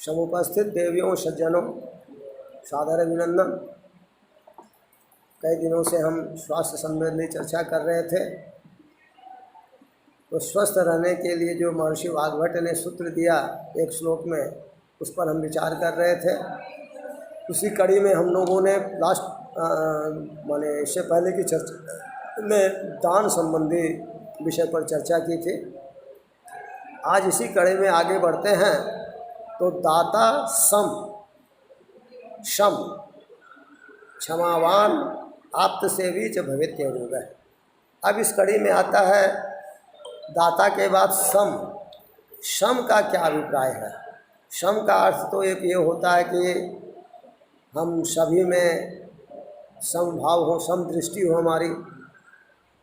समुपस्थित देवियों सज्जनों सादर अभिनंदन। कई दिनों से हम स्वास्थ्य संबंधी चर्चा कर रहे थे, तो स्वस्थ रहने के लिए जो महर्षि वाग्भट ने सूत्र दिया एक श्लोक में, उस पर हम विचार कर रहे थे। उसी कड़ी में हम लोगों ने माने इससे पहले की चर्चा में दान संबंधी विषय पर चर्चा की थी। आज इसी कड़ी में आगे बढ़ते हैं। तो दाता शम क्षमावान आप्त सेवी च भवित्य योग है। अब इस कड़ी में आता है दाता के बाद शम का क्या अभिप्राय है। शम का अर्थ तो एक ये होता है कि हम सभी में समभाव हो, समदृष्टि हो हमारी,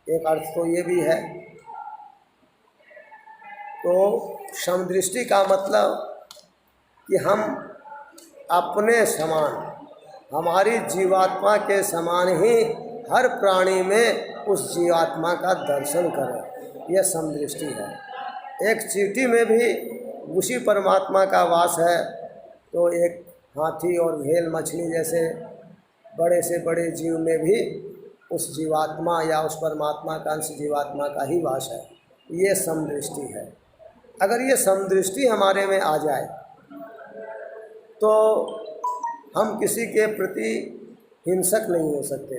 एक अर्थ तो ये भी है। तो समदृष्टि का मतलब कि हम अपने समान, हमारी जीवात्मा के समान ही हर प्राणी में उस जीवात्मा का दर्शन करें, यह समदृष्टि है। एक चींटी में भी उसी परमात्मा का वास है, तो एक हाथी और व्हेल मछली जैसे बड़े से बड़े जीव में भी उस जीवात्मा या उस परमात्मा का अंश जीवात्मा का ही वास है। ये समदृष्टि है। अगर ये समदृष्टि हमारे में आ जाए तो हम किसी के प्रति हिंसक नहीं हो सकते,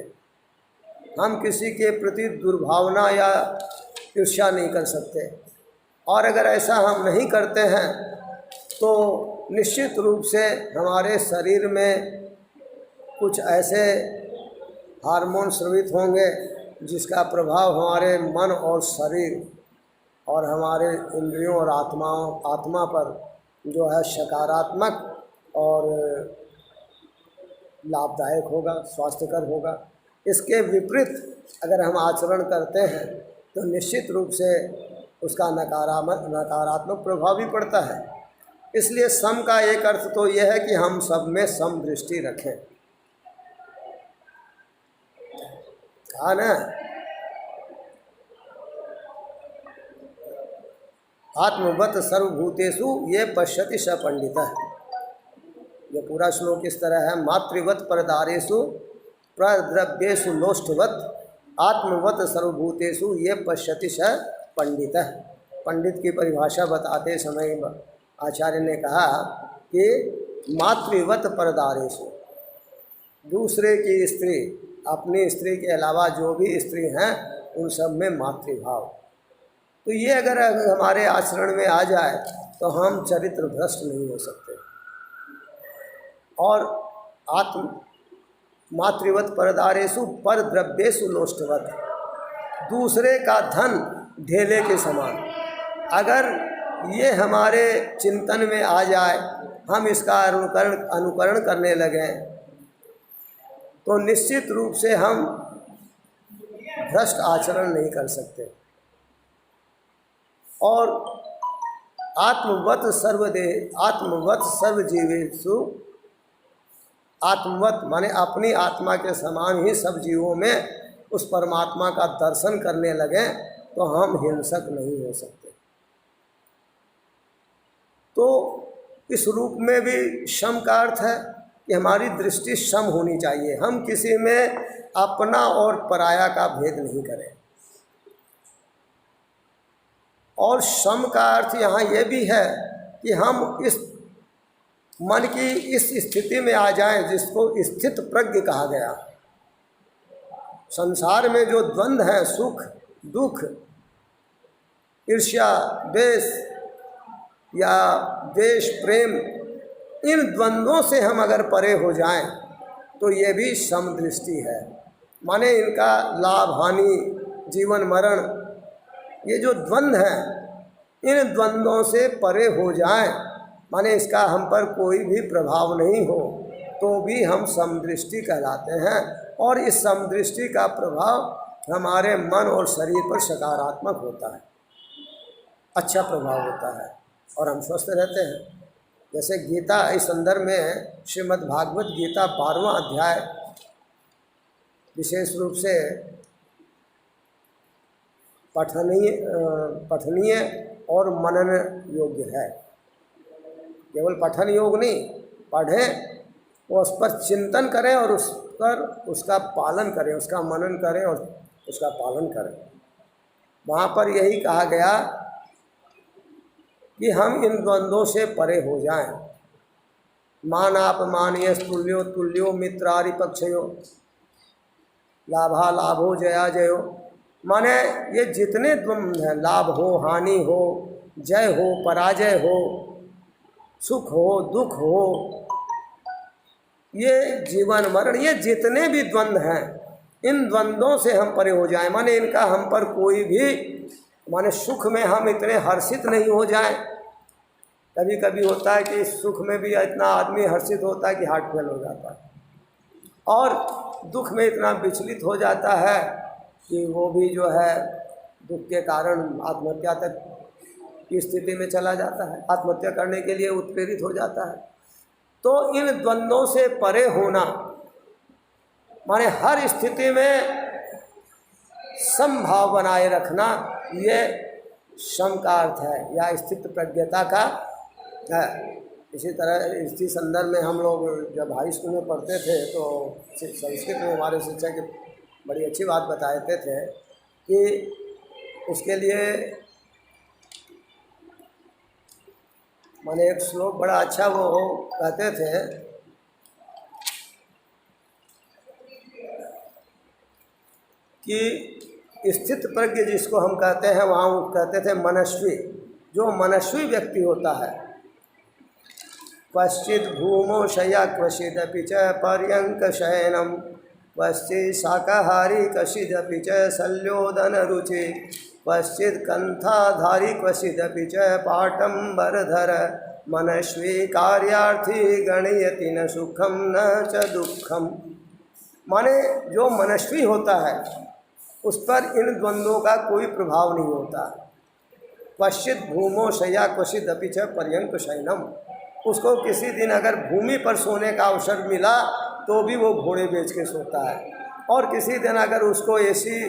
हम किसी के प्रति दुर्भावना या ईर्ष्या नहीं कर सकते। और अगर ऐसा हम नहीं करते हैं तो निश्चित रूप से हमारे शरीर में कुछ ऐसे हार्मोन स्रावित होंगे जिसका प्रभाव हमारे मन और शरीर और हमारे इंद्रियों और आत्मा पर जो है सकारात्मक और लाभदायक होगा, स्वास्थ्यकर होगा। इसके विपरीत अगर हम आचरण करते हैं तो निश्चित रूप से उसका नकारात्मक प्रभाव भी पड़ता है। इसलिए सम का एक अर्थ तो यह है कि हम सब में समदृष्टि रखें। कहा ना, आत्मवत सर्वभूतेषु ये पश्यति स पंडितः। ये पूरा श्लोक इस तरह है। मातृवत परदारेषु प्रद्रव्येषु नोष्ठवत आत्मवत सर्वभूतेषु ये पश्यति स पंडितः। पंडित की परिभाषा बताते समय आचार्य ने कहा कि मातृवत परदारेषु, दूसरे की स्त्री, अपनी स्त्री के अलावा जो भी स्त्री हैं उन सब में मातृभाव। तो ये अगर हमारे आचरण में आ जाए तो हम चरित्र भ्रष्ट नहीं हो सकते। और मातृवत परदारेषु पर द्रव्येषु नोष्ठवत, दूसरे का धन ढेले के समान। अगर ये हमारे चिंतन में आ जाए, हम इसका अनुकरण करने लगें, तो निश्चित रूप से हम भ्रष्ट आचरण नहीं कर सकते। और आत्मवत सर्वजीवेषु, आत्मवत माने अपनी आत्मा के समान ही सब जीवों में उस परमात्मा का दर्शन करने लगे तो हम हिंसक नहीं हो सकते। तो इस रूप में भी शम का अर्थ है कि हमारी दृष्टि सम होनी चाहिए। हम किसी में अपना और पराया का भेद नहीं करें। और सम का अर्थ यहाँ ये भी है कि हम इस मन की इस स्थिति में आ जाएं जिसको स्थित प्रज्ञ कहा गया। संसार में जो द्वंद्व है, सुख दुख, ईर्ष्या द्वेष या द्वेष प्रेम, इन द्वंद्वों से हम अगर परे हो जाएं तो ये भी समदृष्टि है। माने इनका लाभ हानि, जीवन मरण, ये जो द्वंद्व हैं, इन द्वंद्वों से परे हो जाएं, माने इसका हम पर कोई भी प्रभाव नहीं हो, तो भी हम समदृष्टि कहलाते हैं। और इस समदृष्टि का प्रभाव हमारे मन और शरीर पर सकारात्मक होता है, अच्छा प्रभाव होता है और हम स्वस्थ रहते हैं। जैसे गीता, इस संदर्भ में श्रीमद् भागवत गीता 12वां अध्याय विशेष रूप से पठनीय और मनन योग्य है। केवल पठन योग नहीं, पढ़ें, उस पर चिंतन करें और उस पर उसका पालन करें, उसका मनन करें और उसका पालन करें। वहाँ पर यही कहा गया कि हम इन द्वंद्वों से परे हो जाएं। मानापमानय तुल्यो तुल्यो मित्रारिपक्षयो लाभा लाभो जया जयो। माने ये जितने द्वंद्व हैं, लाभ हो हानि हो, जय हो पराजय हो, सुख हो दुख हो, ये जीवन मरण, ये जितने भी द्वंद्व हैं, इन द्वंद्वों से हम परे हो जाएं। माने इनका हम पर कोई भी, माने सुख में हम इतने हर्षित नहीं हो जाएं। कभी कभी होता है कि सुख में भी इतना आदमी हर्षित होता है कि हार्ट फेल हो जाता है, और दुख में इतना विचलित हो जाता है कि वो भी जो है दुख के कारण आत्महत्या तक की स्थिति में चला जाता है, आत्महत्या करने के लिए उत्प्रेरित हो जाता है। तो इन द्वंद्वों से परे होना माने हर स्थिति में समभाव बनाए रखना, ये शम का अर्थ है या स्थित प्रज्ञता का है। इसी तरह इसी संदर्भ में हम लोग जब हाई स्कूल में पढ़ते थे तो संस्कृत में हमारे शिक्षक बड़ी अच्छी बात बताते थे कि उसके लिए माने एक श्लोक बड़ा अच्छा वो कहते थे कि स्थित प्रज्ञ जिसको हम कहते हैं, वहाँ वो कहते थे मनस्वी। जो मनस्वी व्यक्ति होता है, क्वचित् भूमौ शय्या क्वचिदपि च पर्यंक शयनम क्वचित् शाकाहारी क्वचिदपि च शल्योदनरुचि क्वचित् कंठाधारी क्वचिदपि च पाटम्बरधर मनस्वी कार्यार्थी गणयति न सुखम न च दुखम। माने जो मनस्वी होता है उस पर इन द्वंद्वों का कोई प्रभाव नहीं होता। क्वचित् भूमौ शय्या क्वचिदपि च पर्यंक शयनम, उसको किसी दिन अगर भूमि पर सोने का अवसर मिला तो भी वो घोड़े बेच के सोता है, और किसी दिन अगर उसको एसी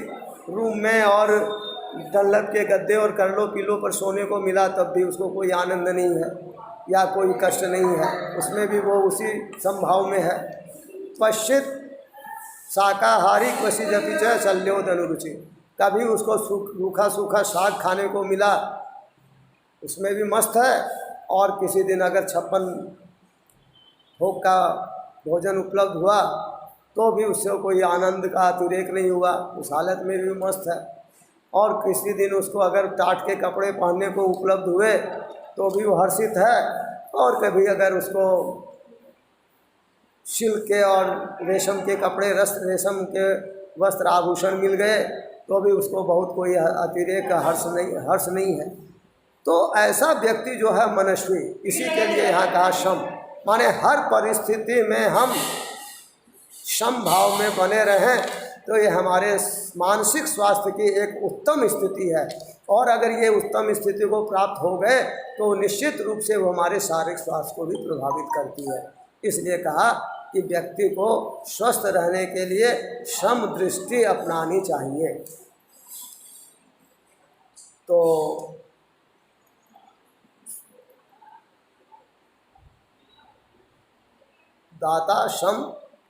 रूम में और डल्लब के गद्दे और करलो पीलो पर सोने को मिला तब भी उसको कोई आनंद नहीं है या कोई कष्ट नहीं है, उसमें भी वो उसी संभाव में है। क्वचित् शाकाहारी क्वचिदपि च शल्योदनरुचि, कभी उसको सूखा सूखा साग खाने को मिला उसमें भी मस्त है, और किसी दिन अगर 56 भोग का भोजन उपलब्ध हुआ तो भी उससे कोई आनंद का अतिरेक नहीं हुआ, उस हालत में भी मस्त है। और किसी दिन उसको अगर टाट के कपड़े पहनने को उपलब्ध हुए तो भी वो हर्षित है, और कभी अगर उसको सिल्क के और रेशम के कपड़े रेशम के वस्त्र आभूषण मिल गए तो भी उसको बहुत कोई अतिरेक हर्ष नहीं है। तो ऐसा व्यक्ति जो है मनस्वी, इसी के लिए यहाँ कहा शम। माने हर परिस्थिति में हम सम भाव में बने रहें तो ये हमारे मानसिक स्वास्थ्य की एक उत्तम स्थिति है, और अगर ये उत्तम स्थिति को प्राप्त हो गए तो निश्चित रूप से वो हमारे शारीरिक स्वास्थ्य को भी प्रभावित करती है। इसलिए कहा कि व्यक्ति को स्वस्थ रहने के लिए सम दृष्टि अपनानी चाहिए। तो दाता सम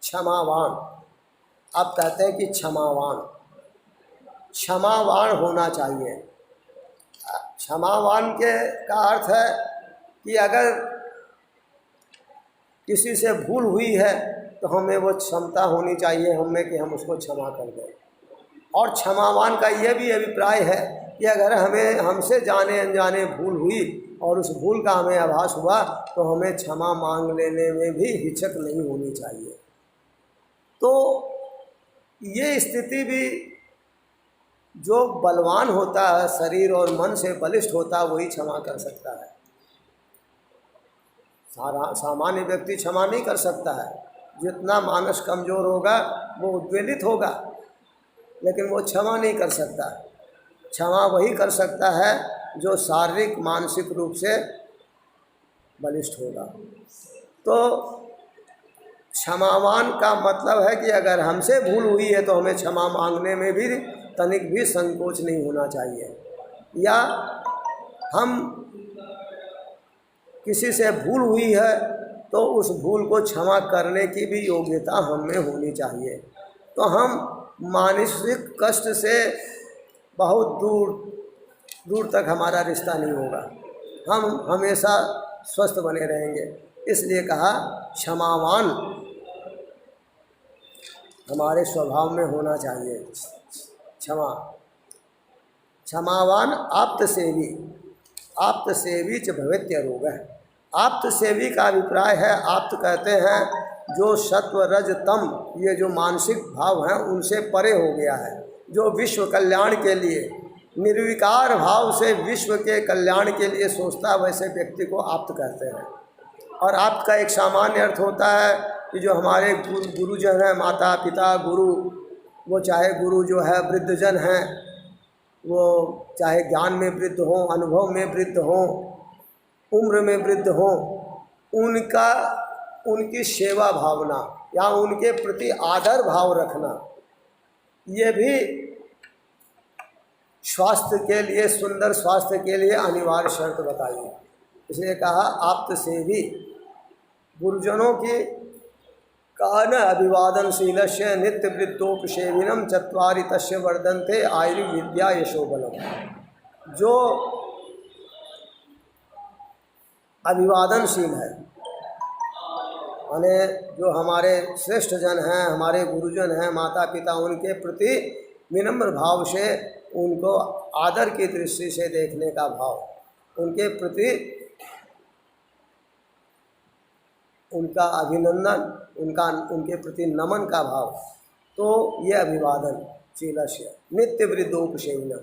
क्षमावान, आप कहते हैं कि क्षमावान होना चाहिए। क्षमावान के का अर्थ है कि अगर किसी से भूल हुई है तो हमें वो क्षमता होनी चाहिए हमें कि हम उसको क्षमा कर दें। और क्षमावान का ये भी अभिप्राय है कि अगर हमें हमसे जाने अनजाने भूल हुई और उस भूल का हमें आभास हुआ तो हमें क्षमा मांग लेने में भी हिचक नहीं होनी चाहिए। तो ये स्थिति भी जो बलवान होता है, शरीर और मन से बलिष्ठ होता है, वही क्षमा कर सकता है। सामान्य व्यक्ति क्षमा नहीं कर सकता है। जितना मानस कमज़ोर होगा वो उद्वेलित होगा, लेकिन वो क्षमा नहीं कर सकता। क्षमा वही कर सकता है जो शारीरिक मानसिक रूप से बलिष्ठ होगा। तो क्षमावान का मतलब है कि अगर हमसे भूल हुई है तो हमें क्षमा मांगने में भी तनिक भी संकोच नहीं होना चाहिए, या हम किसी से भूल हुई है तो उस भूल को क्षमा करने की भी योग्यता हम में होनी चाहिए। तो हम मानसिक कष्ट से बहुत दूर दूर तक हमारा रिश्ता नहीं होगा, हम हमेशा स्वस्थ बने रहेंगे। इसलिए कहा क्षमावान हमारे स्वभाव में होना चाहिए। क्षमा, क्षमावान आप्त सेवी, आप्त सेवी च भवेत्य रोग है। आप्त सेवी का अभिप्राय है, आप्त कहते हैं जो सत्व रज तम, ये जो मानसिक भाव हैं उनसे परे हो गया है, जो विश्व कल्याण के लिए निर्विकार भाव से विश्व के कल्याण के लिए सोचता है, वैसे व्यक्ति को आप्त कहते हैं। और आप्त का एक सामान्य अर्थ होता है कि जो हमारे गुरुजन हैं, माता पिता गुरु, वो चाहे गुरु जो है वृद्धजन हैं, वो चाहे ज्ञान में वृद्ध हों, अनुभव में वृद्ध हों, उम्र में वृद्ध हों, उनकी सेवा भावना या उनके प्रति आदर भाव रखना, ये भी स्वास्थ्य के लिए, सुंदर स्वास्थ्य के लिए अनिवार्य शर्त बताई है। इसलिए कहा आप्त सेवी, गुरुजनों की कहा न अभिवादनशीलस्य नित्य वृद्धोपसेविनम चत्वारि तस्य वर्धन्ते आयुर्विद्या यशोबलम। जो अभिवादनशील है, माने जो हमारे श्रेष्ठ जन हैं, हमारे गुरुजन हैं, माता पिता, उनके प्रति विनम्र भाव से, उनको आदर की दृष्टि से देखने का भाव, उनके प्रति उनका अभिनंदन, उनके प्रति नमन का भाव, तो ये अभिवादन शीलस्य। नित्य वृद्धोपसेविनम,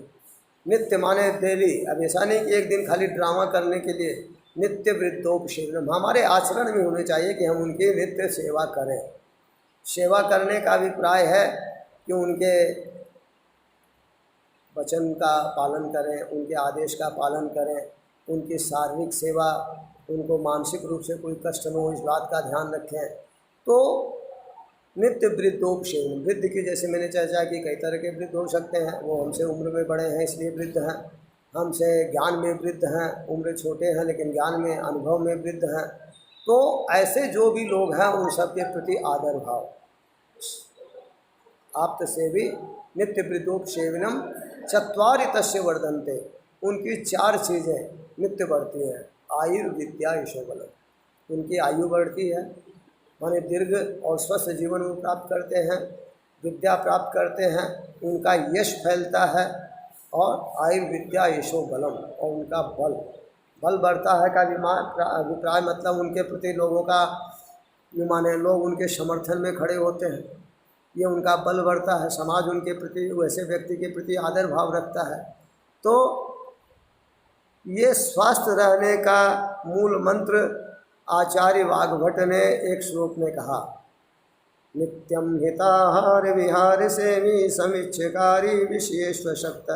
नित्य माने डेली, अब ऐसा नहीं कि एक दिन खाली ड्रामा करने के लिए। नित्य वृद्धोपसेविनम, हमारे आचरण में होने चाहिए कि हम उनकी नित्य सेवा करें। सेवा करने का अभिप्राय है कि उनके वचन का पालन करें, उनके आदेश का पालन करें, उनकी शारीरिक सेवा, उनको मानसिक रूप से कोई कष्ट न हो, इस बात का ध्यान रखें। तो नित्य वृद्धोपसेवन, वृद्ध की जैसे मैंने चर्चा की, कई तरह के वृद्ध हो सकते हैं। वो हमसे उम्र में बड़े हैं इसलिए वृद्ध हैं, हमसे ज्ञान में वृद्ध हैं, उम्र छोटे हैं लेकिन ज्ञान में, अनुभव में वृद्ध हैं। तो ऐसे जो भी लोग हैं उन सब के प्रति आदर भाव। आप्त सेवी नित्य वृद्धोपसेविनम चत्वारि तस्य वर्धन्ते, उनकी 4 चीज़ें नित्य बढ़ती हैं। आयुर्विद्या यशोबलम, उनकी आयु बढ़ती है, माने दीर्घ और स्वस्थ जीवन में प्राप्त करते हैं, विद्या प्राप्त करते हैं, उनका यश फैलता है, और आयुर्विद्या यशोबलम, और उनका बल बढ़ता है का अभिप्राय मतलब उनके प्रति लोगों का, माने लोग उनके समर्थन में खड़े होते हैं, ये उनका बल बढ़ता है। समाज उनके प्रति, वैसे व्यक्ति के प्रति आदर भाव रखता है। तो ये स्वस्थ रहने का मूल मंत्र आचार्य वाग्भट ने एक श्लोक में कहा, नित्यम हिताहार विहार सेवी समीक्षकारी विशेष्व शक्त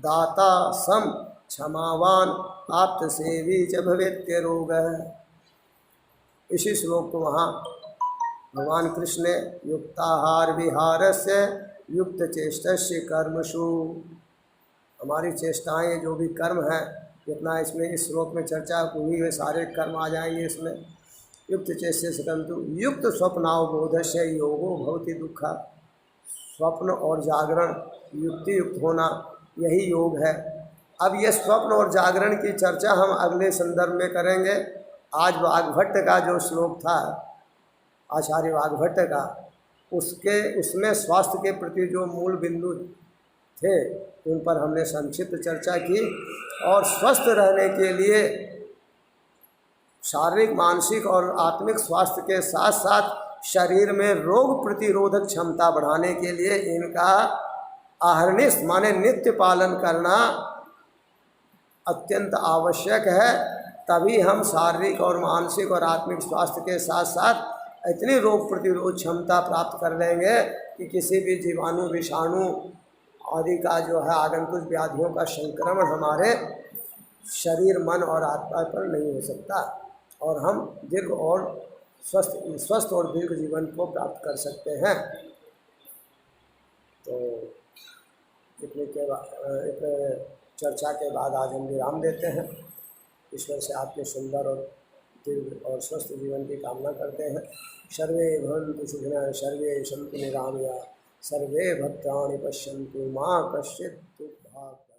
दाता सम क्षमावान आप्त सेवी च भवेत्य रोग। इसी श्लोक को वहाँ भगवान कृष्ण ने युक्ताहार विहार से युक्त चेष्टस्य कर्मसु, हमारी चेष्टाएँ जो भी कर्म हैं, जितना इसमें इस श्लोक में चर्चा हुई है, सारे कर्म आ जाएंगे इसमें। युक्त चेष्ट से कंतु युक्त स्वप्नावबोध से योगो भवति दुखा, स्वप्न और जागरण युक्ति युक्त होना, यही योग है। अब ये स्वप्न और जागरण की चर्चा हम अगले संदर्भ में करेंगे। आज वाग्भट का जो श्लोक था, आचार्य वाग्भट का, उसमें स्वास्थ्य के प्रति जो मूल बिंदु थे उन पर हमने संक्षिप्त चर्चा की। और स्वस्थ रहने के लिए शारीरिक, मानसिक और आत्मिक स्वास्थ्य के साथ साथ शरीर में रोग प्रतिरोधक क्षमता बढ़ाने के लिए इनका अहर्निश माने नित्य पालन करना अत्यंत आवश्यक है। तभी हम शारीरिक और मानसिक और आत्मिक स्वास्थ्य के साथ साथ इतनी रोग प्रतिरोध क्षमता प्राप्त कर लेंगे कि किसी भी जीवाणु, विषाणु आदि का जो है आगंतुक व्याधियों का संक्रमण हमारे शरीर, मन और आत्मा पर नहीं हो सकता, और हम दीर्घ और स्वस्थ और दीर्घ जीवन को प्राप्त कर सकते हैं। तो इतने चर्चा के बाद आज हम विराम देते हैं। ईश्वर से आपके सुंदर और दीर्घ और स्वस्थ जीवन की कामना करते हैं। सर्वे भवन्तु सुखिनः, सर्वे सन्तु निरामया, सर्वे भद्राणि पश्यन्तु, माँ कश्चित् दुःखभाग्।